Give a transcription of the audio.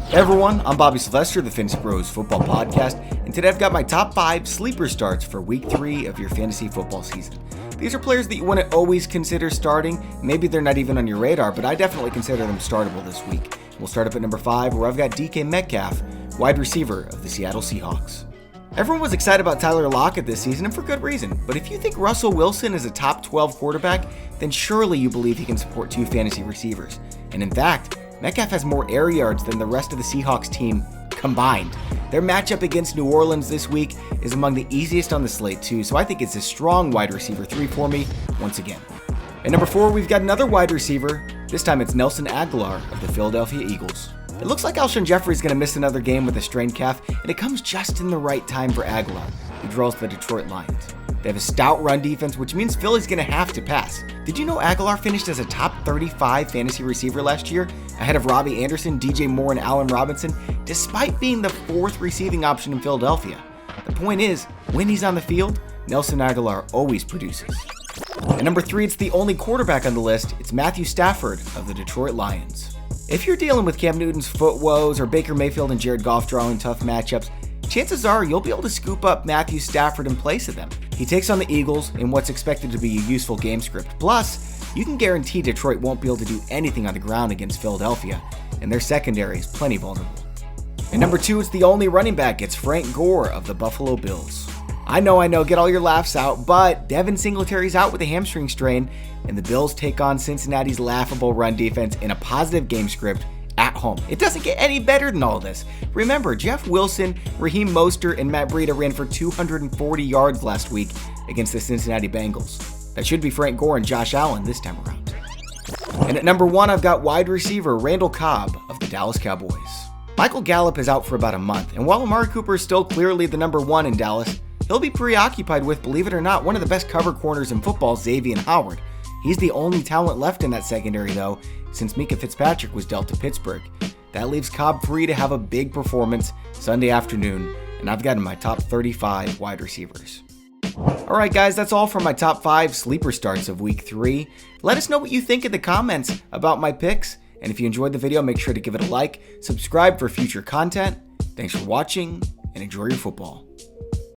Hey everyone, I'm Bobby Sylvester, the FantasyPros Football Podcast, and today I've got my top 5 sleeper starts for Week 3 of your fantasy football season. These are players that you want to always consider starting. Maybe they're not even on your radar, but I definitely consider them startable this week. We'll start up at number 5, where I've got DK Metcalf, wide receiver of the Seattle Seahawks. Everyone was excited about Tyler Lockett this season, and for good reason. But if you think Russell Wilson is a top 12 quarterback, then surely you believe he can support 2 fantasy receivers. And in fact, Metcalf has more air yards than the rest of the Seahawks team combined. Their matchup against New Orleans this week is among the easiest on the slate too, so I think it's a strong wide receiver 3 for me once again. At number 4, we've got another wide receiver. This time it's Nelson Agholor of the Philadelphia Eagles. It looks like Alshon Jeffrey is going to miss another game with a strained calf, and it comes just in the right time for Agholor, who draws the Detroit Lions. They have a stout run defense, which means Philly's going to have to pass. Did you know Agholor finished as a top 35 fantasy receiver last year, ahead of Robbie Anderson, DJ Moore, and Allen Robinson, despite being the 4th receiving option in Philadelphia? The point is, when he's on the field, Nelson Agholor always produces. At number 3, it's the only quarterback on the list. It's Matthew Stafford of the Detroit Lions. If you're dealing with Cam Newton's foot woes or Baker Mayfield and Jared Goff drawing tough matchups, chances are you'll be able to scoop up Matthew Stafford in place of them. He takes on the Eagles in what's expected to be a useful game script. Plus, you can guarantee Detroit won't be able to do anything on the ground against Philadelphia, and their secondary is plenty vulnerable. At number 2, it's the only running back. It's Frank Gore of the Buffalo Bills. I know, get all your laughs out, but Devin Singletary's out with a hamstring strain, and the Bills take on Cincinnati's laughable run defense in a positive game script at home. It doesn't get any better than all this. Remember, Jeff Wilson, Raheem Mostert, and Matt Breida ran for 240 yards last week against the Cincinnati Bengals. That should be Frank Gore and Josh Allen this time around. And at number 1, I've got wide receiver Randall Cobb of the Dallas Cowboys. Michael Gallup is out for about a month, and while Amari Cooper is still clearly the number 1 in Dallas, he'll be preoccupied with, believe it or not, one of the best cover corners in football, Xavier Howard. He's the only talent left in that secondary, though, since Minkah Fitzpatrick was dealt to Pittsburgh. That leaves Cobb free to have a big performance Sunday afternoon, and I've got him in my top 35 wide receivers. Alright guys, that's all for my top 5 sleeper starts of week 3. Let us know what you think in the comments about my picks, and if you enjoyed the video, make sure to give it a like, subscribe for future content. Thanks for watching, and enjoy your football.